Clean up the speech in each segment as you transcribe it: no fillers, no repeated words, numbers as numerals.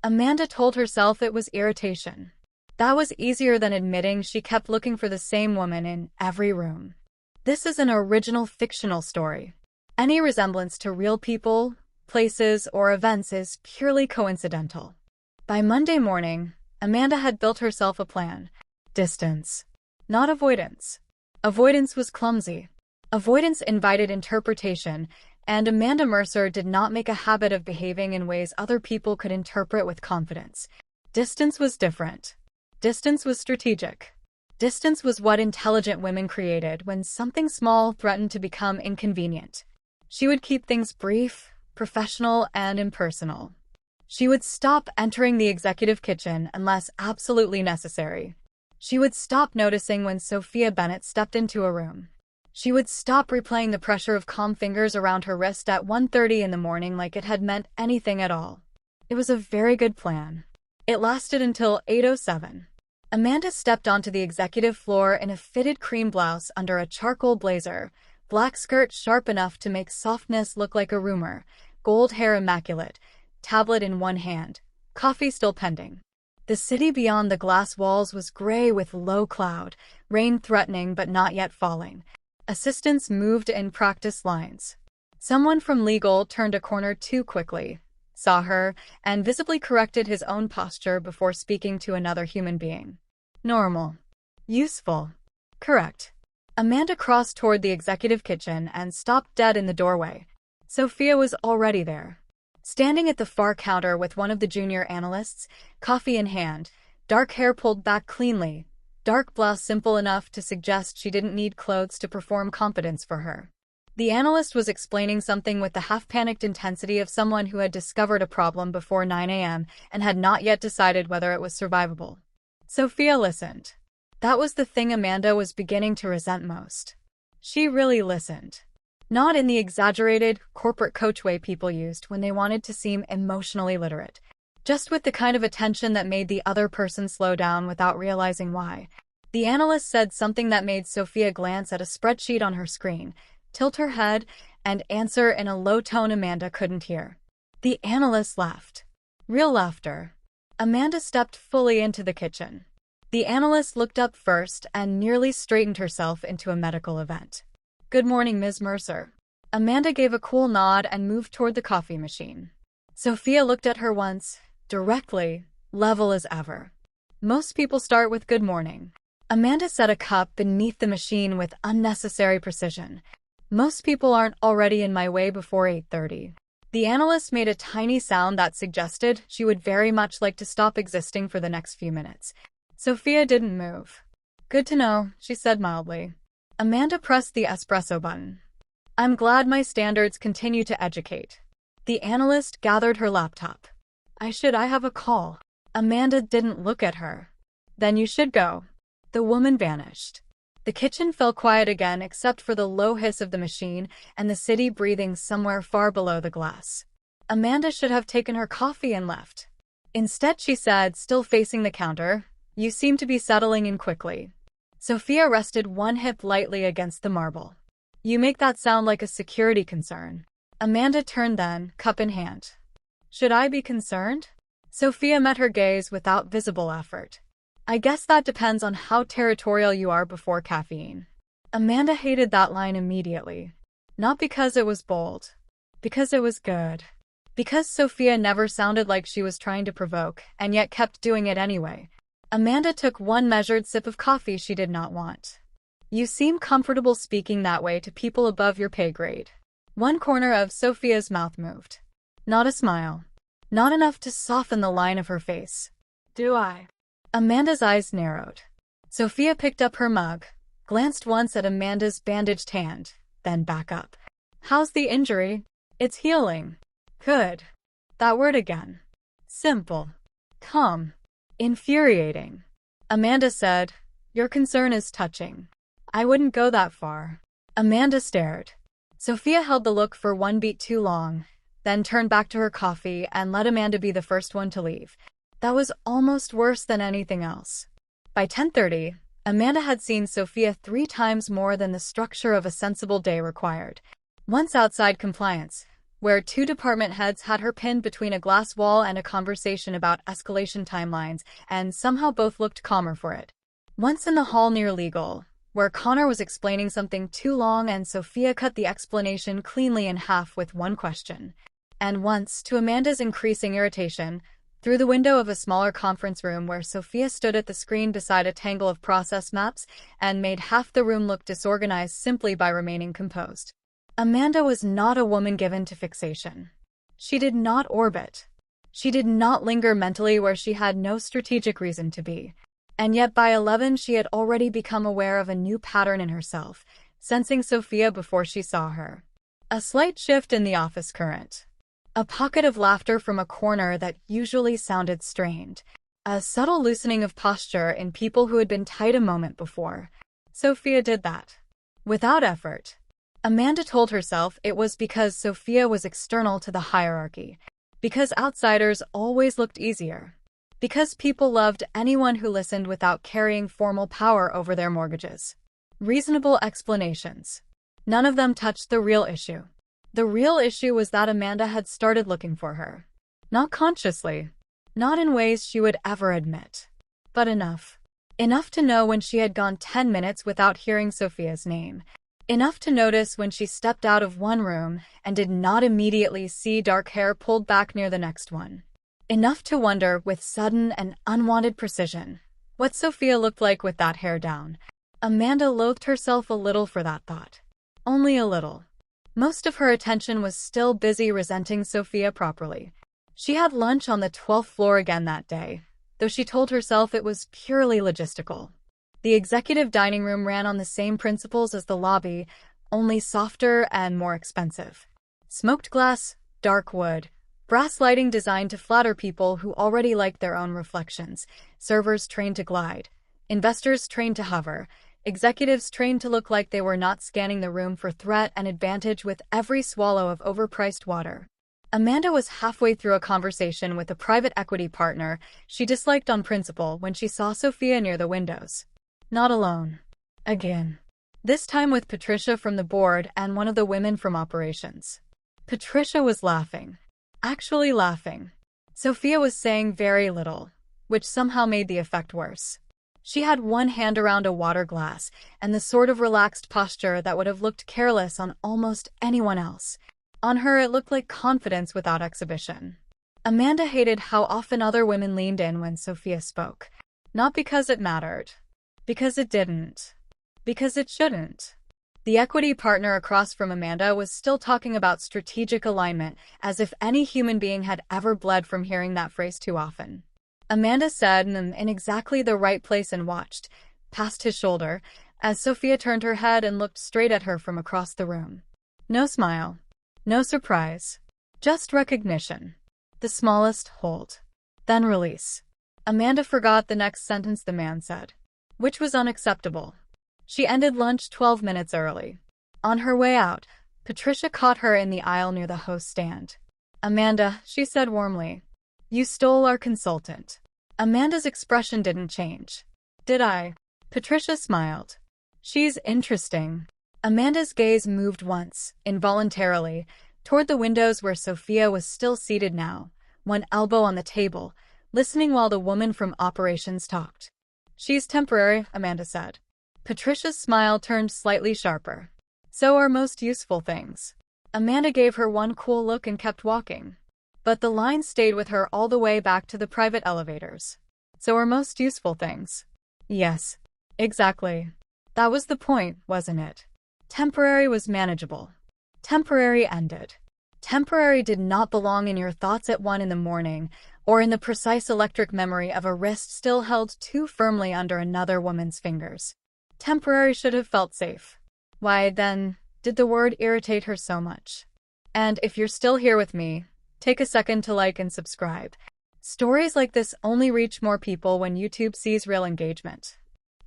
Amanda told herself it was irritation. That was easier than admitting she kept looking for the same woman in every room. This is an original fictional story. Any resemblance to real people, places, or events is purely coincidental. By Monday morning, Amanda had built herself a plan. Distance, not avoidance. Avoidance was clumsy. Avoidance invited interpretation, and Amanda Mercer did not make a habit of behaving in ways other people could interpret with confidence. Distance was different. Distance was strategic. Distance was what intelligent women created when something small threatened to become inconvenient. She would keep things brief, professional, and impersonal. She would stop entering the executive kitchen unless absolutely necessary. She would stop noticing when Sofia Bennett stepped into a room. She would stop replaying the pressure of calm fingers around her wrist at 1:30 in the morning like it had meant anything at all. It was a very good plan. It lasted until 8:07. Amanda stepped onto the executive floor in a fitted cream blouse under a charcoal blazer, black skirt sharp enough to make softness look like a rumor, gold hair immaculate, tablet in one hand, coffee still pending. The city beyond the glass walls was gray with low cloud, rain threatening but not yet falling. Assistants moved in practice lines. Someone from legal turned a corner too quickly, saw her, and visibly corrected his own posture before speaking to another human being. Normal. Useful. Correct. Amanda crossed toward the executive kitchen and stopped dead in the doorway. Sofia was already there. Standing at the far counter with one of the junior analysts, coffee in hand, dark hair pulled back cleanly, dark blouse simple enough to suggest she didn't need clothes to perform competence for her. The analyst was explaining something with the half-panicked intensity of someone who had discovered a problem before 9 a.m. and had not yet decided whether it was survivable. Sofia listened. That was the thing Amanda was beginning to resent most. She really listened. Not in the exaggerated, corporate coach way people used when they wanted to seem emotionally literate. Just with the kind of attention that made the other person slow down without realizing why. The analyst said something that made Sofia glance at a spreadsheet on her screen, tilt her head, and answer in a low tone Amanda couldn't hear. The analyst laughed. Real laughter. Amanda stepped fully into the kitchen. The analyst looked up first and nearly straightened herself into a medical event. Good morning, Ms. Mercer. Amanda gave a cool nod and moved toward the coffee machine. Sofia looked at her once, directly, level as ever. Most people start with good morning. Amanda set a cup beneath the machine with unnecessary precision. Most people aren't already in my way before 8:30. The analyst made a tiny sound that suggested she would very much like to stop existing for the next few minutes. Sofia didn't move. Good to know, she said mildly. Amanda pressed the espresso button. I'm glad my standards continue to educate. The analyst gathered her laptop. I have a call. Amanda didn't look at her. Then you should go. The woman vanished. The kitchen fell quiet again except for the low hiss of the machine and the city breathing somewhere far below the glass. Amanda should have taken her coffee and left. Instead, she said, still facing the counter, you seem to be settling in quickly. Sofia rested one hip lightly against the marble. You make that sound like a security concern. Amanda turned then, cup in hand. Should I be concerned? Sofia met her gaze without visible effort. I guess that depends on how territorial you are before caffeine. Amanda hated that line immediately. Not because it was bold. Because it was good. Because Sofia never sounded like she was trying to provoke, and yet kept doing it anyway. Amanda took one measured sip of coffee she did not want. You seem comfortable speaking that way to people above your pay grade. One corner of Sofia's mouth moved. Not a smile. Not enough to soften the line of her face. Do I? Amanda's eyes narrowed. Sofia picked up her mug, glanced once at Amanda's bandaged hand, then back up. How's the injury? It's healing. Good. That word again. Simple. Calm. Infuriating. Amanda said, your concern is touching. I wouldn't go that far. Amanda stared. Sofia held the look for one beat too long, then turned back to her coffee and let Amanda be the first one to leave. That was almost worse than anything else. By 10:30, Amanda had seen Sofia 3 times more than the structure of a sensible day required. Once outside compliance, where two department heads had her pinned between a glass wall and a conversation about escalation timelines, and somehow both looked calmer for it. Once in the hall near legal, where Connor was explaining something too long and Sofia cut the explanation cleanly in half with one question. And once, to Amanda's increasing irritation, through the window of a smaller conference room where Sofia stood at the screen beside a tangle of process maps and made half the room look disorganized simply by remaining composed. Amanda was not a woman given to fixation. She did not orbit. She did not linger mentally where she had no strategic reason to be. And yet by 11 she had already become aware of a new pattern in herself, sensing Sofia before she saw her. A slight shift in the office current. A pocket of laughter from a corner that usually sounded strained. A subtle loosening of posture in people who had been tight a moment before. Sofia did that. Without effort. Amanda told herself it was because Sofia was external to the hierarchy. Because outsiders always looked easier. Because people loved anyone who listened without carrying formal power over their mortgages. Reasonable explanations. None of them touched the real issue. The real issue was that Amanda had started looking for her. Not consciously. Not in ways she would ever admit. But enough. Enough to know when she had gone 10 minutes without hearing Sofia's name. Enough to notice when she stepped out of one room and did not immediately see dark hair pulled back near the next one. Enough to wonder, with sudden and unwanted precision, what Sofia looked like with that hair down. Amanda loathed herself a little for that thought. Only a little. Most of her attention was still busy resenting Sofia properly. She had lunch on the 12th floor again that day, though she told herself it was purely logistical. The executive dining room ran on the same principles as the lobby, only softer and more expensive. Smoked glass, dark wood, brass lighting designed to flatter people who already liked their own reflections, servers trained to glide, investors trained to hover, executives trained to look like they were not scanning the room for threat and advantage with every swallow of overpriced water. Amanda was halfway through a conversation with a private equity partner she disliked on principle when she saw Sofia near the windows. Not alone. Again. This time with Patricia from the board and one of the women from operations. Patricia was laughing. Actually laughing. Sofia was saying very little, which somehow made the effect worse. She had one hand around a water glass, and the sort of relaxed posture that would have looked careless on almost anyone else. On her it looked like confidence without exhibition. Amanda hated how often other women leaned in when Sofia spoke. Not because it mattered. Because it didn't. Because it shouldn't. The equity partner across from Amanda was still talking about strategic alignment, as if any human being had ever bled from hearing that phrase too often. Amanda said, in exactly the right place and watched, past his shoulder, as Sofia turned her head and looked straight at her from across the room. No smile. No surprise. Just recognition. The smallest hold. Then release. Amanda forgot the next sentence the man said. Which was unacceptable. She ended lunch 12 minutes early. On her way out, Patricia caught her in the aisle near the host stand. Amanda, she said warmly. You stole our consultant. Amanda's expression didn't change. Did I? Patricia smiled. She's interesting. Amanda's gaze moved once, involuntarily, toward the windows where Sofia was still seated now, one elbow on the table, listening while the woman from operations talked. She's temporary, Amanda said. Patricia's smile turned slightly sharper. So are most useful things. Amanda gave her one cool look and kept walking. But the line stayed with her all the way back to the private elevators. So are most useful things. Yes. Exactly. That was the point, wasn't it? Temporary was manageable. Temporary ended. Temporary did not belong in your thoughts at 1 in the morning, or in the precise electric memory of a wrist still held too firmly under another woman's fingers. Temporary should have felt safe. Why, then, did the word irritate her so much? And if you're still here with me, take a second to like and subscribe. Stories like this only reach more people when YouTube sees real engagement.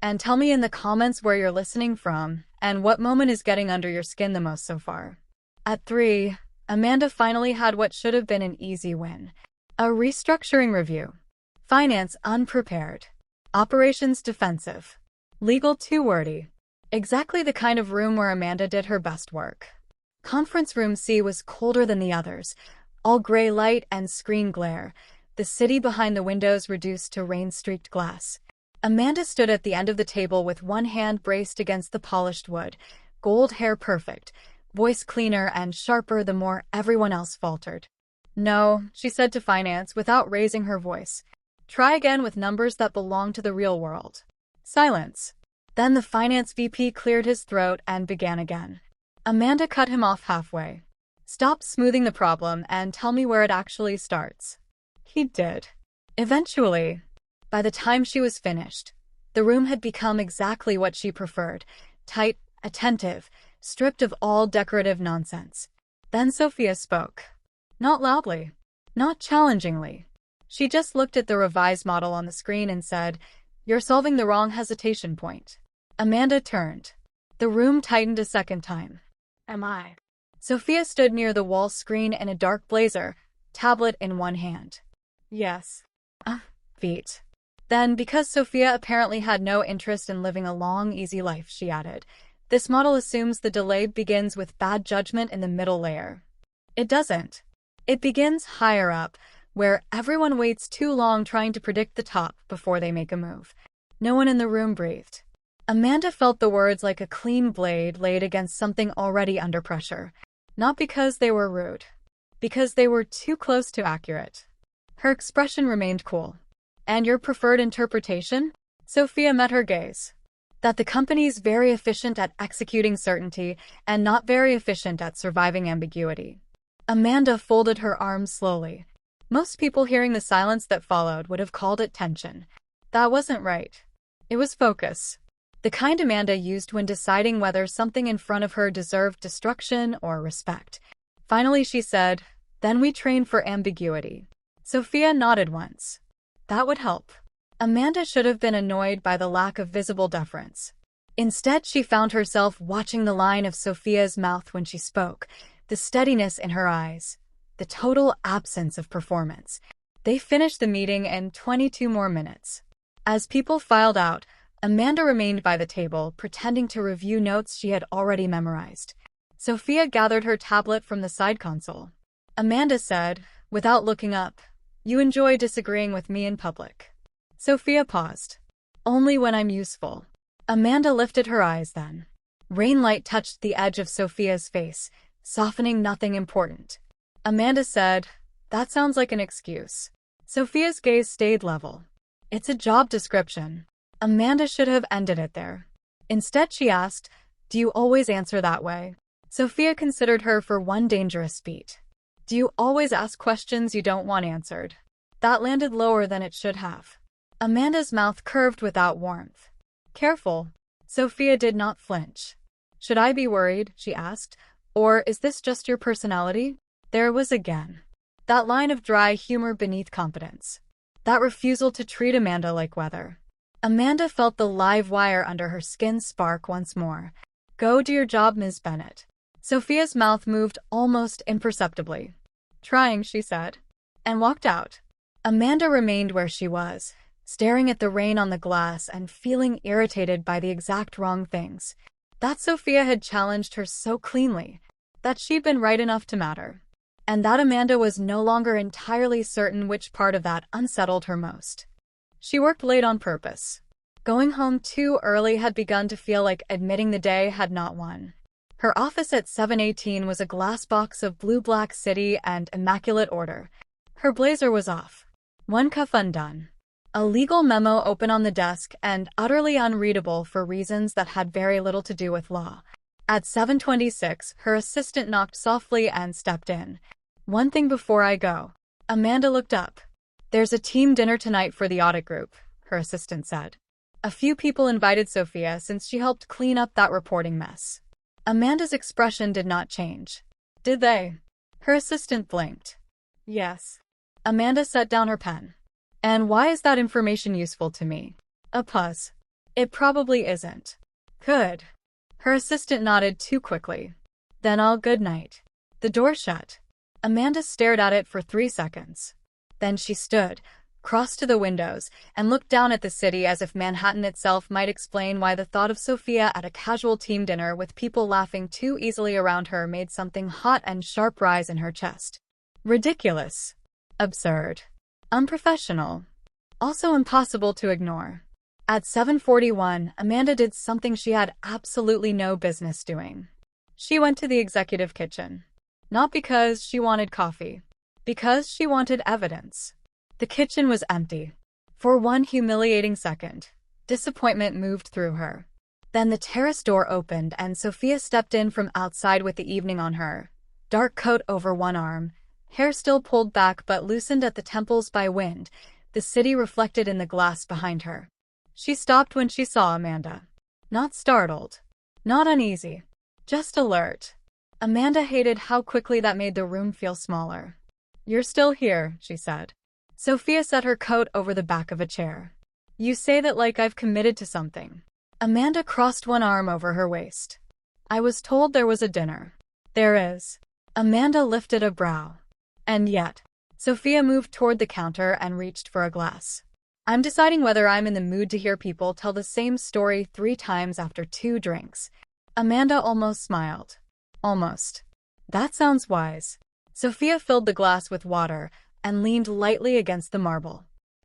And tell me in the comments where you're listening from, and what moment is getting under your skin the most so far. At 3, Amanda finally had what should have been an easy win. A restructuring review. Finance unprepared. Operations defensive. Legal too wordy. Exactly the kind of room where Amanda did her best work. Conference room C was colder than the others, all gray light and screen glare, the city behind the windows reduced to rain-streaked glass. Amanda stood at the end of the table with one hand braced against the polished wood, gold hair perfect, voice cleaner and sharper the more everyone else faltered. "No," she said to finance without raising her voice. "Try again with numbers that belong to the real world." Silence. Then the finance VP cleared his throat and began again. Amanda cut him off halfway. "Stop smoothing the problem and tell me where it actually starts." He did. Eventually, by the time she was finished, the room had become exactly what she preferred, tight, attentive, stripped of all decorative nonsense. Then Sofia spoke. Not loudly, not challengingly. She just looked at the revised model on the screen and said, "You're solving the wrong hesitation point." Amanda turned. The room tightened a second time. "Am I?" Sofia stood near the wall screen in a dark blazer, tablet in one hand. "Yes." Feet. Then, because Sofia apparently had no interest in living a long, easy life, she added, "This model assumes the delay begins with bad judgment in the middle layer." It doesn't. It begins higher up, where everyone waits too long trying to predict the top before they make a move. No one in the room breathed. Amanda felt the words like a clean blade laid against something already under pressure. Not because they were rude. Because they were too close to accurate. Her expression remained cool. "And your preferred interpretation?" Sofia met her gaze. "That the company's very efficient at executing certainty and not very efficient at surviving ambiguity." Amanda folded her arms slowly. Most people hearing the silence that followed would have called it tension. That wasn't right. It was focus. The kind Amanda used when deciding whether something in front of her deserved destruction or respect. Finally she said, "Then we train for ambiguity." Sofia nodded once. That would help. Amanda should have been annoyed by the lack of visible deference. Instead, she found herself watching the line of Sofia's mouth when she spoke, the steadiness in her eyes, the total absence of performance. They finished the meeting in 22 more minutes. As people filed out, Amanda remained by the table, pretending to review notes she had already memorized. Sofia gathered her tablet from the side console. Amanda said, without looking up, "You enjoy disagreeing with me in public." Sofia paused. "Only when I'm useful." Amanda lifted her eyes then. Rainlight touched the edge of Sofia's face, softening nothing important. Amanda said, "That sounds like an excuse." Sofia's gaze stayed level. "It's a job description." Amanda should have ended it there. Instead she asked, "Do you always answer that way?" Sofia considered her for one dangerous beat. "Do you always ask questions you don't want answered?" That landed lower than it should have. Amanda's mouth curved without warmth. "Careful." Sofia did not flinch. "Should I be worried?" she asked. "Or is this just your personality?" There it was again. That line of dry humor beneath confidence. That refusal to treat Amanda like weather. Amanda felt the live wire under her skin spark once more. "Go do your job, Ms. Bennett." Sofia's mouth moved almost imperceptibly. "Trying," she said, and walked out. Amanda remained where she was, staring at the rain on the glass and feeling irritated by the exact wrong things. That Sofia had challenged her so cleanly, that she'd been right enough to matter. And that Amanda was no longer entirely certain which part of that unsettled her most. She worked late on purpose. Going home too early had begun to feel like admitting the day had not won. Her office at 718 was a glass box of blue-black city and immaculate order. Her blazer was off. One cuff undone. A legal memo open on the desk and utterly unreadable for reasons that had very little to do with law. At 7:26, her assistant knocked softly and stepped in. "One thing before I go." Amanda looked up. "There's a team dinner tonight for the audit group," her assistant said. A few people invited Sofia since she helped clean up that reporting mess. Amanda's expression did not change. "Did they?" Her assistant blinked. "Yes." Amanda set down her pen. "And why is that information useful to me?" A pause. "It probably isn't." "Good." Her assistant nodded too quickly. "Then I'll good night." The door shut. Amanda stared at it for 3 seconds. Then she stood, crossed to the windows, and looked down at the city as if Manhattan itself might explain why the thought of Sofia at a casual team dinner with people laughing too easily around her made something hot and sharp rise in her chest. Ridiculous. Absurd. Unprofessional. Also impossible to ignore. At 7:41, Amanda did something she had absolutely no business doing. She went to the executive kitchen. Not because she wanted coffee. Because she wanted evidence. The kitchen was empty. For one humiliating second, disappointment moved through her. Then the terrace door opened and Sofia stepped in from outside with the evening on her. Dark coat over one arm, hair still pulled back but loosened at the temples by wind, the city reflected in the glass behind her. She stopped when she saw Amanda. Not startled. Not uneasy. Just alert. Amanda hated how quickly that made the room feel smaller. "You're still here," she said. Sofia set her coat over the back of a chair. "You say that like I've committed to something." Amanda crossed one arm over her waist. "I was told there was a dinner." "There is." Amanda lifted a brow. "And yet." Sofia moved toward the counter and reached for a glass. "I'm deciding whether I'm in the mood to hear people tell the same story 3 times after 2 drinks. Amanda almost smiled. "Almost. That sounds wise." Sofia filled the glass with water and leaned lightly against the marble.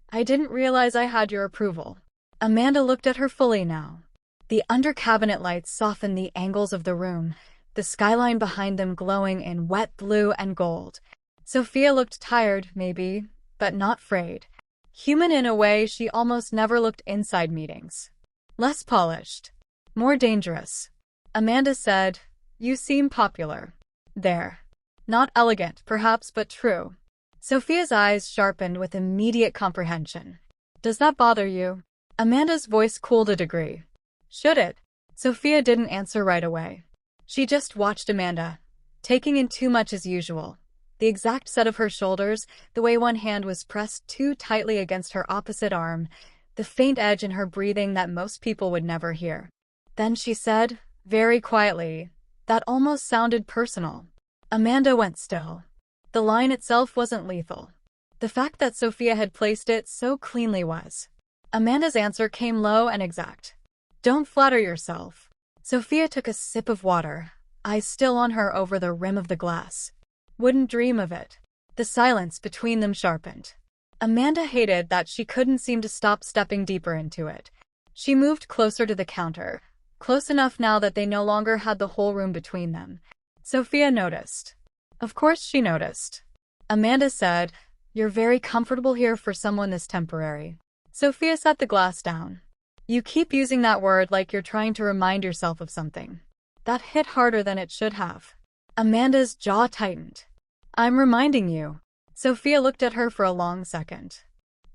"I didn't realize I had your approval." Amanda looked at her fully now. The under-cabinet lights softened the angles of the room, the skyline behind them glowing in wet blue and gold. Sofia looked tired, maybe, but not frayed. Human in a way she almost never looked inside meetings. Less polished. More dangerous. Amanda said, "You seem popular." "There. Not elegant, perhaps, but true." Sofia's eyes sharpened with immediate comprehension. "Does that bother you?" Amanda's voice cooled a degree. "Should it?" Sofia didn't answer right away. She just watched Amanda, taking in too much as usual. The exact set of her shoulders, the way one hand was pressed too tightly against her opposite arm, the faint edge in her breathing that most people would never hear. Then she said, very quietly, that almost sounded personal. Amanda went still. The line itself wasn't lethal. The fact that Sofia had placed it so cleanly was. Amanda's answer came low and exact. "Don't flatter yourself." Sofia took a sip of water, eyes still on her over the rim of the glass. "Wouldn't dream of it." The silence between them sharpened. Amanda hated that she couldn't seem to stop stepping deeper into it. She moved closer to the counter, close enough now that they no longer had the whole room between them. Sofia noticed. Of course she noticed. Amanda said, "You're very comfortable here for someone this temporary." Sofia set the glass down. "You keep using that word like you're trying to remind yourself of something." That hit harder than it should have. Amanda's jaw tightened. "I'm reminding you." Sofia looked at her for a long second.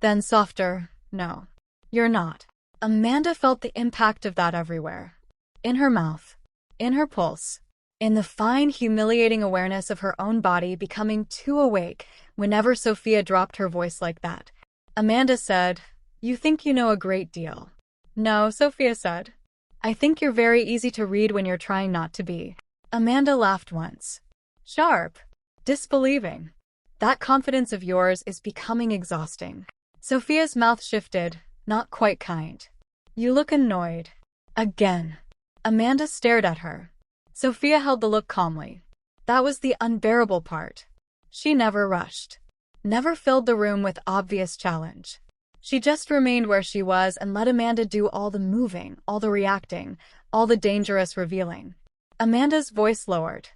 Then softer, "No, you're not." Amanda felt the impact of that everywhere. In her mouth. In her pulse. In the fine, humiliating awareness of her own body becoming too awake whenever Sofia dropped her voice like that. Amanda said, "You think you know a great deal." "No," Sofia said. "I think you're very easy to read when you're trying not to be." Amanda laughed once. Sharp. Disbelieving. "That confidence of yours is becoming exhausting." Sofia's mouth shifted, not quite kind. "You look annoyed." Again. Amanda stared at her. Sofia held the look calmly. That was the unbearable part. She never rushed. Never filled the room with obvious challenge. She just remained where she was and let Amanda do all the moving, all the reacting, all the dangerous revealing. Amanda's voice lowered.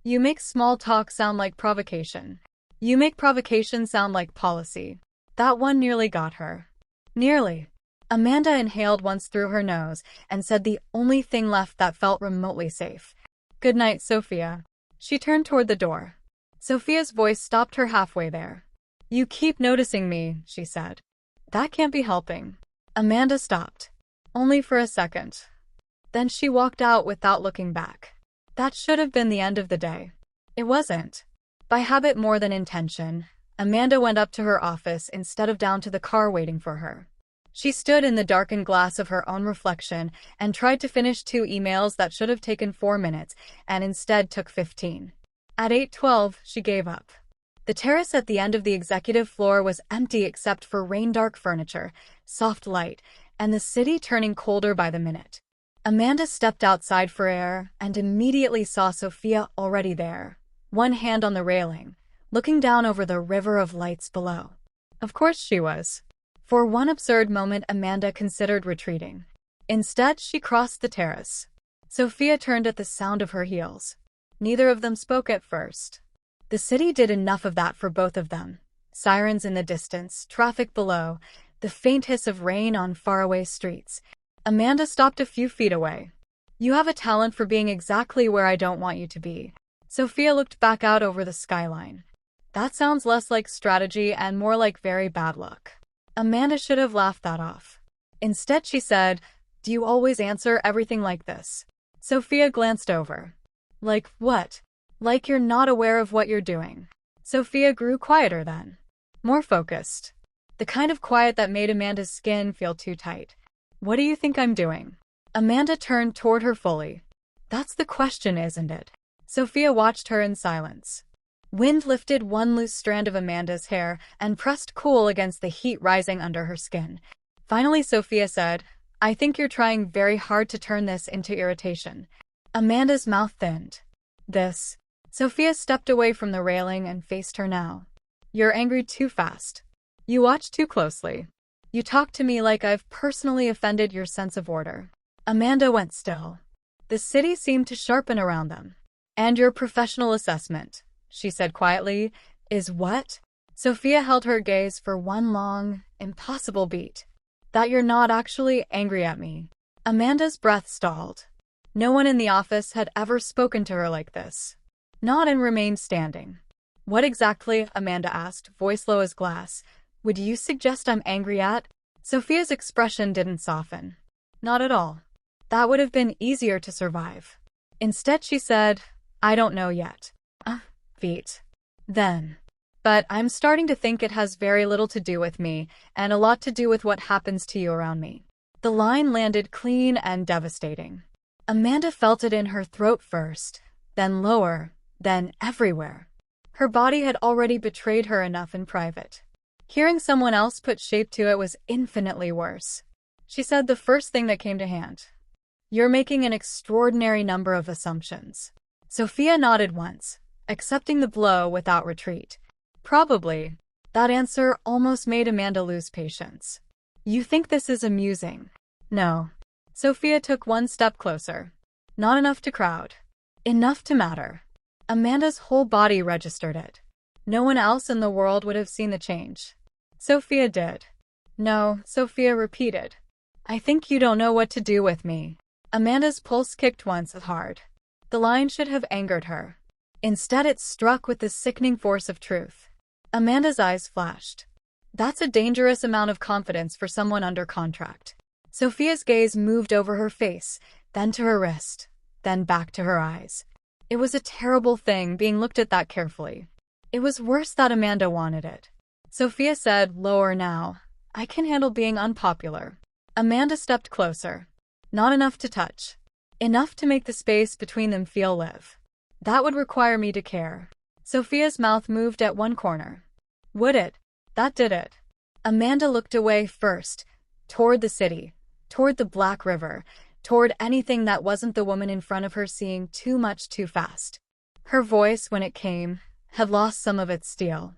"You make small talk sound like provocation. You make provocation sound like policy." That one nearly got her. Nearly. Amanda inhaled once through her nose and said the only thing left that felt remotely safe. "Good night, Sofia." She turned toward the door. Sofia's voice stopped her halfway there. "You keep noticing me," she said. "That can't be helping." Amanda stopped. Only for a second. Then she walked out without looking back. That should have been the end of the day. It wasn't. By habit more than intention, Amanda went up to her office instead of down to the car waiting for her. She stood in the darkened glass of her own reflection and tried to finish 2 emails that should have taken 4 minutes and instead took 15. At 8:12, she gave up. The terrace at the end of the executive floor was empty except for rain-dark furniture, soft light, and the city turning colder by the minute. Amanda stepped outside for air and immediately saw Sofia already there, one hand on the railing, looking down over the river of lights below. Of course she was. For one absurd moment, Amanda considered retreating. Instead, she crossed the terrace. Sofia turned at the sound of her heels. Neither of them spoke at first. The city did enough of that for both of them. Sirens in the distance, traffic below, the faint hiss of rain on faraway streets. Amanda stopped a few feet away. "You have a talent for being exactly where I don't want you to be." Sofia looked back out over the skyline. "That sounds less like strategy and more like very bad luck." Amanda should have laughed that off. Instead, she said, "Do you always answer everything like this?" Sofia glanced over. "Like what?" "Like you're not aware of what you're doing." Sofia grew quieter then. More focused. The kind of quiet that made Amanda's skin feel too tight. "What do you think I'm doing?" Amanda turned toward her fully. "That's the question, isn't it?" Sofia watched her in silence. Wind lifted one loose strand of Amanda's hair and pressed cool against the heat rising under her skin. Finally, Sofia said, "I think you're trying very hard to turn this into irritation." Amanda's mouth thinned. "This?" Sofia stepped away from the railing and faced her now. "You're angry too fast. You watch too closely. You talk to me like I've personally offended your sense of order." Amanda went still. The city seemed to sharpen around them. "And your professional assessment," she said quietly, "is what?" Sofia held her gaze for one long, impossible beat. "That you're not actually angry at me." Amanda's breath stalled. No one in the office had ever spoken to her like this. Not and remained standing. "What exactly," Amanda asked, voice low as glass, "would you suggest I'm angry at?" Sofia's expression didn't soften. "Not at all. That would have been easier to survive." Instead, she said, "I don't know yet." Feet. Then. "But I'm starting to think it has very little to do with me, and a lot to do with what happens to you around me." The line landed clean and devastating. Amanda felt it in her throat first, then lower, then everywhere. Her body had already betrayed her enough in private. Hearing someone else put shape to it was infinitely worse. She said the first thing that came to hand. "You're making an extraordinary number of assumptions." Sofia nodded once, accepting the blow without retreat. "Probably." That answer almost made Amanda lose patience. "You think this is amusing?" "No." Sofia took one step closer. "Not enough to crowd. Enough to matter." Amanda's whole body registered it. No one else in the world would have seen the change. Sofia did. "No," Sofia repeated. "I think you don't know what to do with me." Amanda's pulse kicked once hard. The line should have angered her. Instead, it struck with the sickening force of truth. Amanda's eyes flashed. "That's a dangerous amount of confidence for someone under contract." Sofia's gaze moved over her face, then to her wrist, then back to her eyes. It was a terrible thing being looked at that carefully. It was worse that Amanda wanted it. Sofia said, lower now, "I can handle being unpopular." Amanda stepped closer. "Not enough to touch. Enough to make the space between them feel live." "That would require me to care." Sofia's mouth moved at one corner. "Would it?" "That did it." Amanda looked away first, toward the city, toward the Black River, toward anything that wasn't the woman in front of her seeing too much too fast. Her voice, when it came, had lost some of its steel.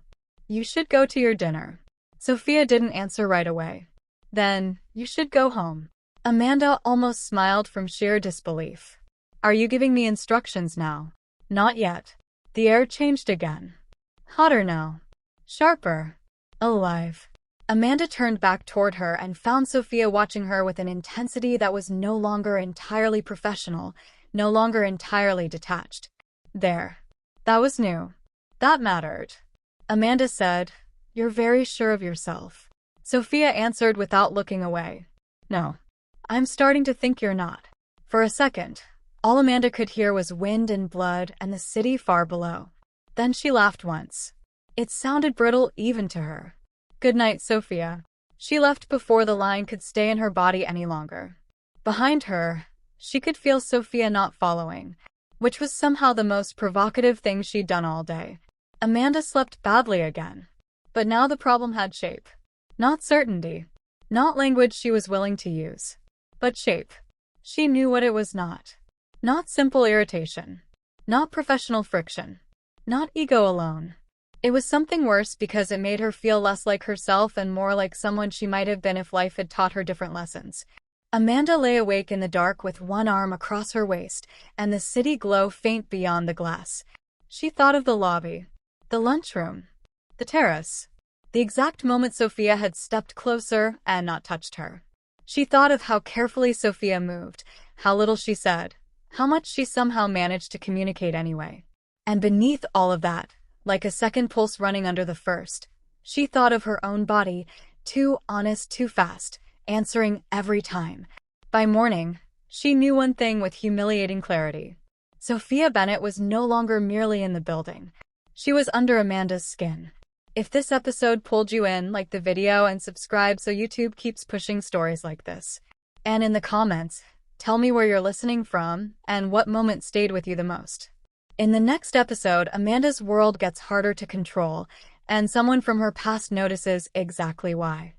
"You should go to your dinner." Sofia didn't answer right away. "Then, you should go home." Amanda almost smiled from sheer disbelief. "Are you giving me instructions now?" "Not yet." The air changed again. Hotter now. Sharper. Alive. Amanda turned back toward her and found Sofia watching her with an intensity that was no longer entirely professional, no longer entirely detached. There. That was new. That mattered. Amanda said, "You're very sure of yourself." Sofia answered without looking away. "No. I'm starting to think you're not." For a second, all Amanda could hear was wind and blood and the city far below. Then she laughed once. It sounded brittle even to her. "Good night, Sofia." She left before the line could stay in her body any longer. Behind her, she could feel Sofia not following, which was somehow the most provocative thing she'd done all day. Amanda slept badly again. But now the problem had shape. Not certainty. Not language she was willing to use. But shape. She knew what it was not. Not simple irritation. Not professional friction. Not ego alone. It was something worse because it made her feel less like herself and more like someone she might have been if life had taught her different lessons. Amanda lay awake in the dark with one arm across her waist and the city glow faint beyond the glass. She thought of the lobby, the lunchroom, the terrace, the exact moment Sofia had stepped closer and not touched her. She thought of how carefully Sofia moved, how little she said, how much she somehow managed to communicate anyway. And beneath all of that, like a second pulse running under the first, she thought of her own body, too honest, too fast, answering every time. By morning, she knew one thing with humiliating clarity. Sofia Bennett was no longer merely in the building. She was under Amanda's skin. If this episode pulled you in, like the video and subscribe so YouTube keeps pushing stories like this. And in the comments, tell me where you're listening from and what moment stayed with you the most. In the next episode, Amanda's world gets harder to control, and someone from her past notices exactly why.